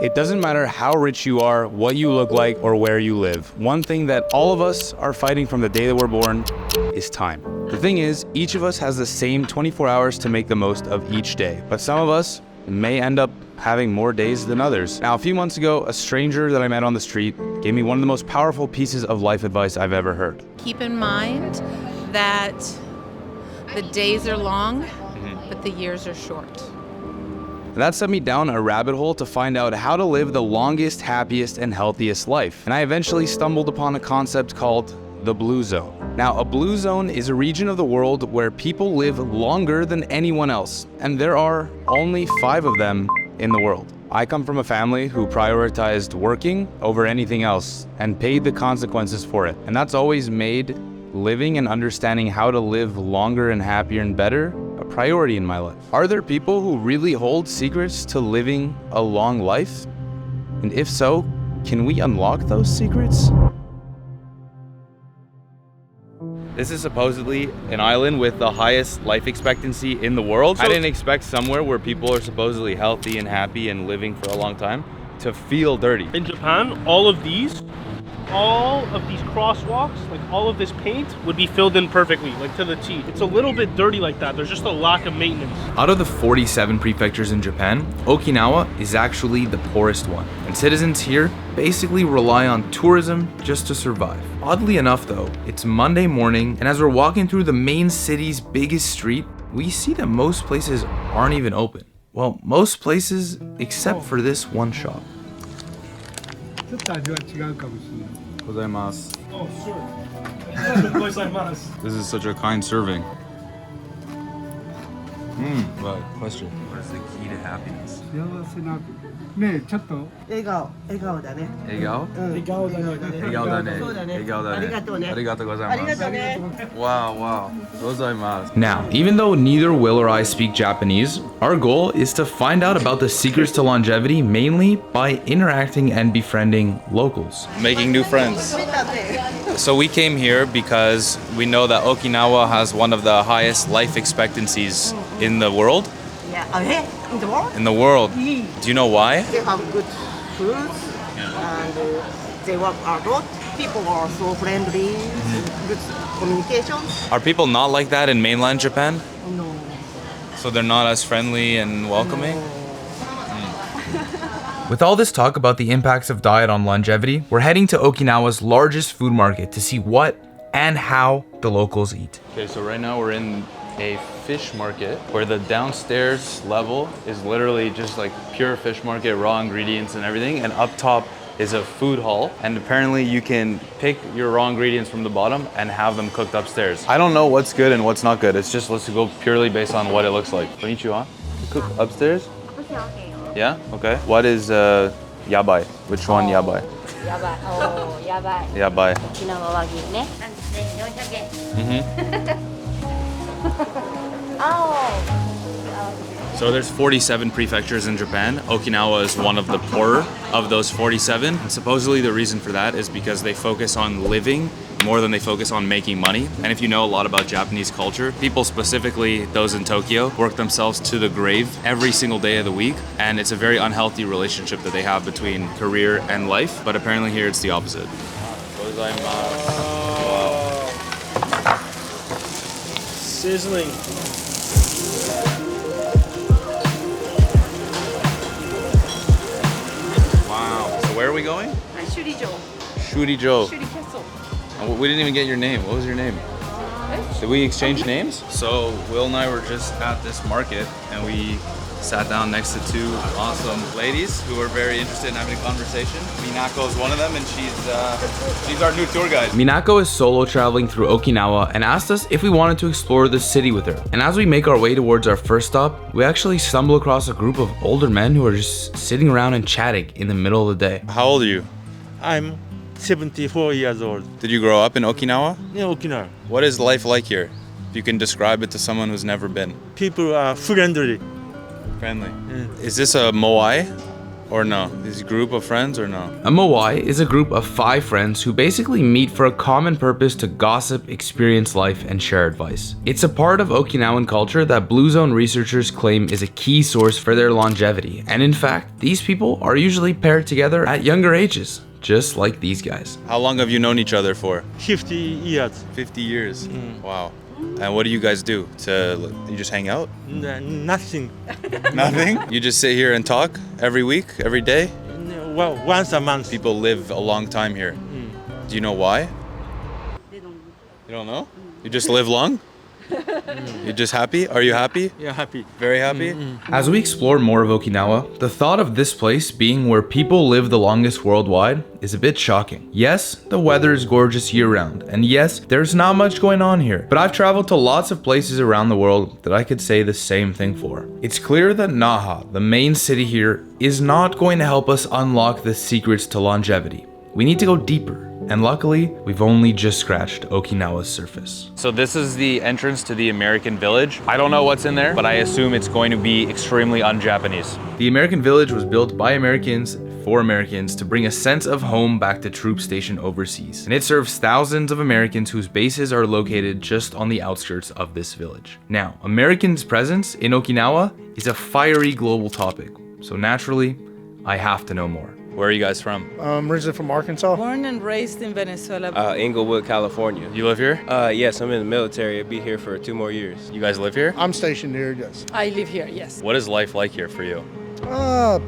It doesn't matter how rich you are, what you look like, or where you live. One thing that all of us are fighting from the day that we're born is time. The thing is, each of us has the same 24 hours to make the most of each day, but some of us may end up having more days than others. Now, a few months ago, a stranger that I met on the street gave me one of the most powerful pieces of life advice I've ever heard. Keep in mind that the days are long, but the years are short. That set me down a rabbit hole to find out how to live the longest, happiest, and healthiest life. And I eventually stumbled upon a concept called the blue zone. Now, a blue zone is a region of the world where people live longer than anyone else, and there are only 5 of them in the world. I come from a family who prioritized working over anything else and paid the consequences for it. And that's always made living and understanding how to live longer and happier and better a priority in my life. Are there people who really hold secrets to living a long life? And if so, can we unlock those secrets? This is supposedly an island with the highest life expectancy in the world. I didn't expect somewhere where people are supposedly healthy and happy and living for a long time to feel dirty. In Japan, all of these crosswalks, like all of this paint would be filled in perfectly, like to the T. It's a little bit dirty like that. There's just a lack of maintenance. Out of the 47 prefectures in Japan, Okinawa is actually the poorest one. And citizens here basically rely on tourism just to survive. Oddly enough though, it's Monday morning, and as we're walking through the main city's biggest street, we see that most places aren't even open. Well, most places except for this one shop. Oh, sure. This is such a kind serving. But question. What is the key to happiness? ねえちょっと笑顔だね笑顔だねありがとうねありがとうございます Wow ございます Now, even though neither Will or I speak Japanese, our goal is to find out about the secrets to longevity mainly by interacting and befriending locals. Making new friends. So we came here because we know that Okinawa has one of the highest life expectancies in the world. Yeah, in the world? In the world. Do you know why? They have good food and they work a lot. People are so friendly, good communication. Are people not like that in mainland Japan? No. So they're not as friendly and welcoming? With all this talk about the impacts of diet on longevity, we're heading to Okinawa's largest food market to see what and how the locals eat. Okay, so right now we're in a fish market where the downstairs level is literally just like pure fish market, raw ingredients and everything, and up top is a food hall, and apparently you can pick your raw ingredients from the bottom and have them cooked upstairs. I don't know what's good and what's not good. It's just let's go purely based on what it looks like. Konnichiwa. Cook upstairs? Yeah? Okay. What is yabai? Which one yabai? Yabai. Oh, yabai. Yabai. Okinawa wagyu ne. 400 yen. So there's 47 prefectures in Japan. Okinawa is one of the poorer of those 47. And supposedly the reason for that is because they focus on living more than they focus on making money. And if you know a lot about Japanese culture, people specifically those in Tokyo work themselves to the grave every single day of the week. And it's a very unhealthy relationship that they have between career and life. But apparently here it's the opposite. Sizzling. Wow. So where are we going? Shurijo. Shurijo. Shuri Castle. We didn't even get your name. What was your name? Did we exchange names? So Will and I were just at this market and we sat down next to 2 awesome ladies who were very interested in having a conversation. Minako is one of them and she's our new tour guide. Minako is solo traveling through Okinawa and asked us if we wanted to explore the city with her. And as we make our way towards our first stop, we actually stumble across a group of older men who are just sitting around and chatting in the middle of the day. How old are you? I'm 74 years old. Did you grow up in Okinawa? In Okinawa. What is life like here? If you can describe it to someone who's never been. People are friendly. Friendly. Is this a moai Or no? This group of friends or no? A moai is a group of 5 friends who basically meet for a common purpose to gossip, experience life, and share advice. It's a part of Okinawan culture that Blue Zone researchers claim is a key source for their longevity. And in fact, these people are usually paired together at younger ages, just like these guys. How long have you known each other for? 50 years. 50 years. Wow. And what do you guys do? You just hang out? Nothing. Nothing? You just sit here and talk every week, every day? Well, once a month. People live a long time here. Do you know why? You don't know? You just live long? You're just happy? Are you happy? Yeah, happy. Very happy? As we explore more of Okinawa, the thought of this place being where people live the longest worldwide is a bit shocking. Yes, the weather is gorgeous year-round, and yes, there's not much going on here, but I've traveled to lots of places around the world that I could say the same thing for. It's clear that Naha, the main city here, is not going to help us unlock the secrets to longevity. We need to go deeper. And luckily, we've only just scratched Okinawa's surface. So this is the entrance to the American Village. I don't know what's in there, but I assume it's going to be extremely un-Japanese. The American Village was built by Americans for Americans to bring a sense of home back to troops stationed overseas. And it serves thousands of Americans whose bases are located just on the outskirts of this village. Now, Americans' presence in Okinawa is a fiery global topic. So naturally, I have to know more. Where are you guys from? Originally from Arkansas. Born and raised in Venezuela. Inglewood, California. You live here? Yes, I'm in the military. I'll be here for 2 more years. You guys live here? I'm stationed here, yes. I live here, yes. What is life like here for you?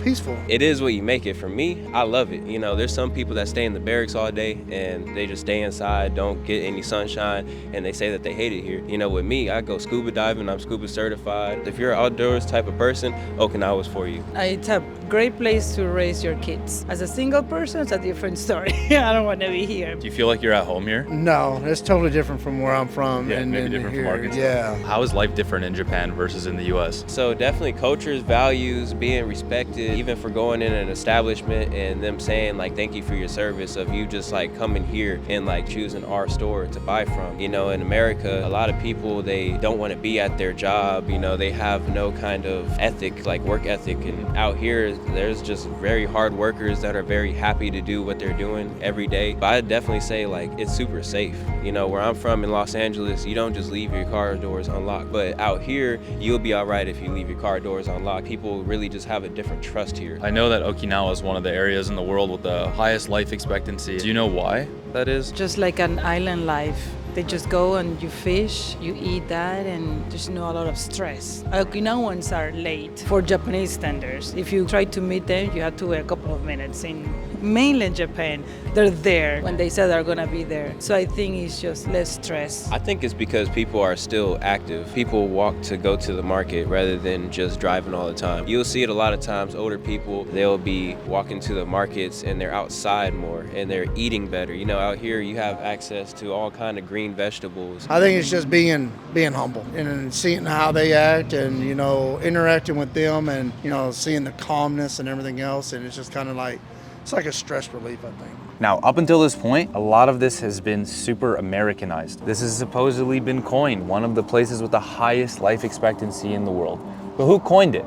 Peaceful. It is what you make it. For me, I love it. You know, there's some people that stay in the barracks all day and they just stay inside, don't get any sunshine, and they say that they hate it here. You know, with me, I go scuba diving, I'm scuba certified. If you're an outdoors type of person, Okinawa's for you. It's a great place to raise your kids. As a single person, it's a different story. I don't want to be here. Do you feel like you're at home here? No, it's totally different from where I'm from. Yeah, and maybe different here. from Arkansas. Yeah. How is life different in Japan versus in the US? So definitely cultures, values, being respected, even for going in an establishment and them saying like thank you for your service, of you just like coming here and like choosing our store to buy from. You know, in America, a lot of people, they don't want to be at their job, you know, they have no kind of ethic, like work ethic, and out here there's just very hard workers that are very happy to do what they're doing every day. But I definitely say like it's super safe. You know, where I'm from in Los Angeles, you don't just leave your car doors unlocked, but out here you'll be all right if you leave your car doors unlocked. People really just have a different trust here. I know that Okinawa is one of the areas in the world with the highest life expectancy. Do you know why that is? Just like an island life. They just go and you fish, you eat that, and there's not a lot of stress. Okinawans are late for Japanese standards. If you try to meet them, you have to wait a couple of minutes. In mainland Japan, they're there when they say they're gonna be there. So I think it's just less stress. I think it's because people are still active. People walk to go to the market rather than just driving all the time. You'll see it a lot of times, older people, they'll be walking to the markets and they're outside more and they're eating better. You know, out here you have access to all kind of green vegetables. I think it's just being humble and seeing how they act and, you know, interacting with them and, you know, seeing the calmness and everything else. And it's just kind of like, it's like a stress relief, I think. Now, up until this point, a lot of this has been super Americanized. This has supposedly been coined one of the places with the highest life expectancy in the world. But who coined it?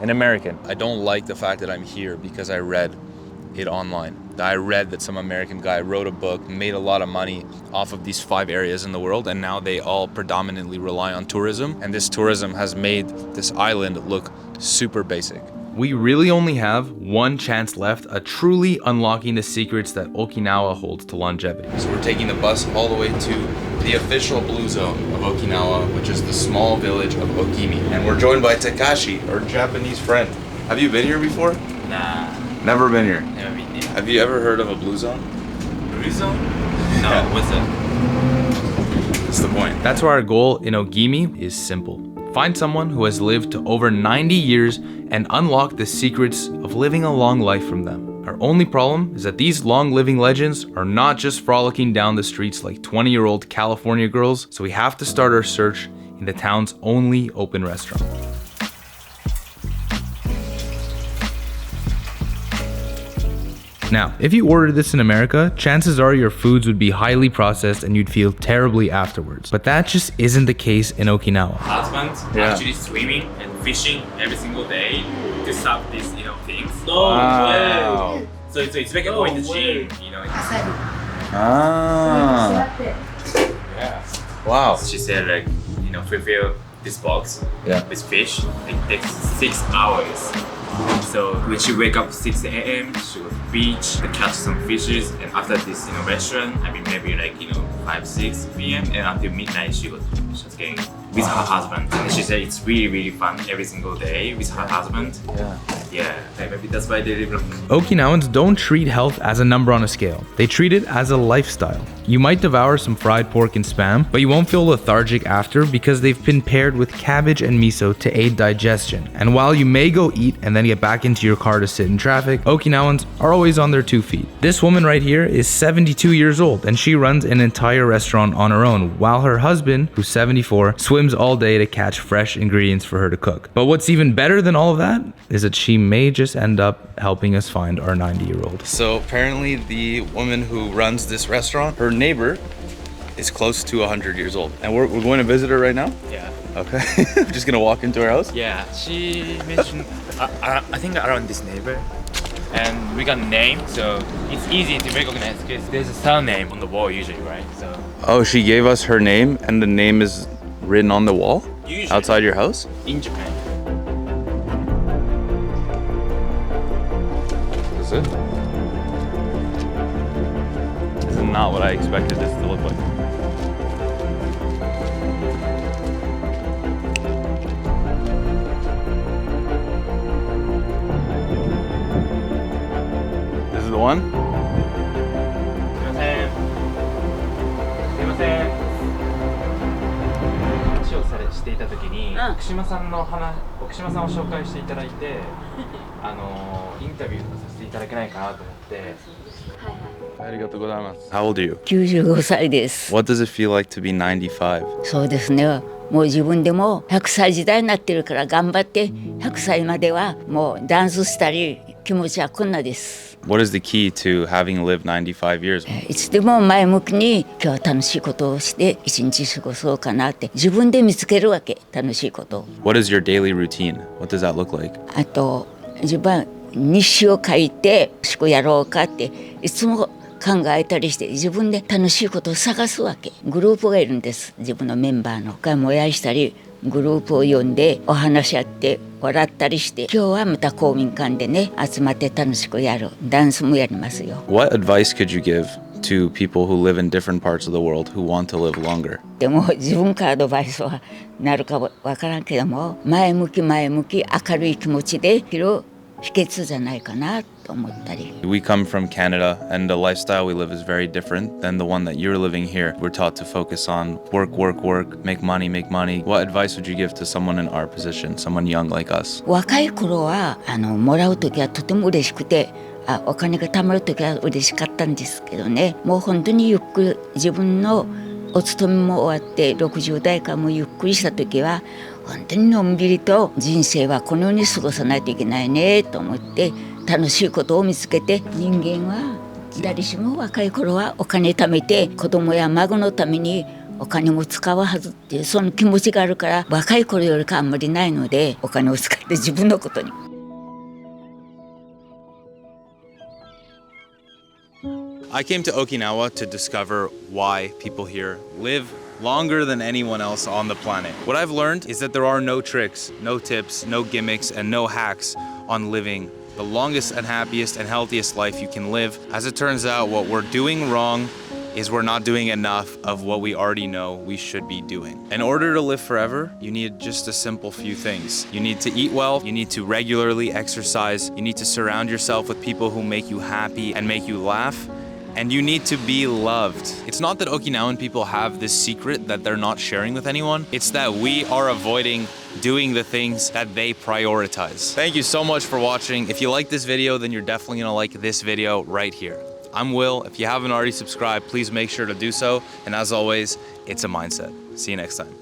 An American. I don't like the fact that I'm here because I read it online. I read that some American guy wrote a book, made a lot of money off of these 5 areas in the world, and now they all predominantly rely on tourism. And this tourism has made this island look super basic. We really only have one chance left at truly unlocking the secrets that Okinawa holds to longevity. So we're taking the bus all the way to the official blue zone of Okinawa, which is the small village of Okimi. And we're joined by Takashi, our Japanese friend. Have you been here before? Nah. Never been here? Never been here. Have you ever heard of a blue zone? Blue zone? No, what's that? That's the point. That's why our goal in Ogimi is simple. Find someone who has lived to over 90 years and unlock the secrets of living a long life from them. Our only problem is that these long living legends are not just frolicking down the streets like 20-year-old California girls, so we have to start our search in the town's only open restaurant. Now, if you ordered this in America, chances are your foods would be highly processed and you'd feel terribly afterwards. But that just isn't the case in Okinawa. Husband actually swimming and fishing every single day to stop this, things. No way. So it's like going to the gym, you know. Ah. Yeah. Wow. She said like, you know, fulfill this box with fish. It takes 6 hours. So when she wake up 6 a.m., she go to the beach, to catch some fishes, and after this, you know, restaurant, I mean maybe like, you know, 5-6 p.m. and until midnight she was getting with her husband. And she said it's really, really fun every single day with her husband. Yeah, maybe that's why they live long. Okinawans don't treat health as a number on a scale. They treat it as a lifestyle. You might devour some fried pork and spam, but you won't feel lethargic after because they've been paired with cabbage and miso to aid digestion. And while you may go eat and then get back into your car to sit in traffic, Okinawans are always on their 2 feet. This woman right here is 72 years old and she runs an entire restaurant on her own, while her husband, who's 74, swims all day to catch fresh ingredients for her to cook. But what's even better than all of that is that she may just end up helping us find our 90-year-old. So apparently the woman who runs this restaurant, her neighbor is close to 100 years old. And we're going to visit her right now? Yeah. Okay. Just gonna walk into her house? Yeah, she mentioned, I think around this neighbor. And we got a name, so it's easy to recognize because there's a surname on the wall usually, right? So. Oh, she gave us her name and the name is written on the wall? Usually. Outside your house? In Japan. Is it? This is not what I expected this to look like. This is the one? すいません。すいません。話をしていたときに、奥島さんを紹介していただいて、インタビューとかさせていただけないかなと思って。ありがとうございます。How old are you? 95歳です。 What does it feel like to be 95? そうですね。もう自分でも100歳時代になってるから頑張って100歳まではもうダンスしたり気持ちはこんなです。What is the key to having lived 95 years? いつでも前向きに今日は楽しいことをして一日過ごそうかなって自分で見つけるわけ、楽しいことを。What is your daily routine? What does that look like? あと自分は日誌を書いてしこやろうかっていつも考えたりして自分で楽しいことを探すわけ。グループがいるんです。自分のメンバーの会もやしたりグループを呼んでお話し合って笑ったりして今日はまた公民館でね集まって楽しくやる。ダンスもやりますよ。 What advice could you give to people who live in different parts of the world who want to live longer? でも自分からアドバイスはなるかわからんけども前向き明るい気持ちで生きる秘訣じゃないかなと思ったり。 We come from Canada and the lifestyle we live is very different than the one that you're living here. We're taught to focus on work, make money. What advice would you give to someone in our position, someone young like us? 若い頃はもらう時はとても嬉しくてお金が貯まる時は嬉しかったんですけどね、もう本当にゆっくり自分のお勤めも終わって60代からもゆっくりした時は本当にのんびりと人生はこのように過ごさないといけないねと思って楽しいことを見つけて、人間は誰しも若い頃はお金貯めて子供や孫のためにお金も使うはずっていうその気持ちがあるから若い頃よりかあんまりないのでお金を使って自分のことに。I came to Okinawa to discover why people here live longer than anyone else on the planet. What I've learned is that there are no tricks, no tips, no gimmicks, and no hacks on living the longest and happiest and healthiest life you can live. As it turns out, what we're doing wrong is we're not doing enough of what we already know we should be doing. In order to live forever, you need just a simple few things. You need to eat well, you need to regularly exercise, you need to surround yourself with people who make you happy and make you laugh, and you need to be loved. It's not that Okinawan people have this secret that they're not sharing with anyone. It's that we are avoiding doing the things that they prioritize. Thank you so much for watching. If you like this video, then you're definitely gonna like this video right here. I'm Will. If you haven't already subscribed, please make sure to do so. And as always, it's a mindset. See you next time.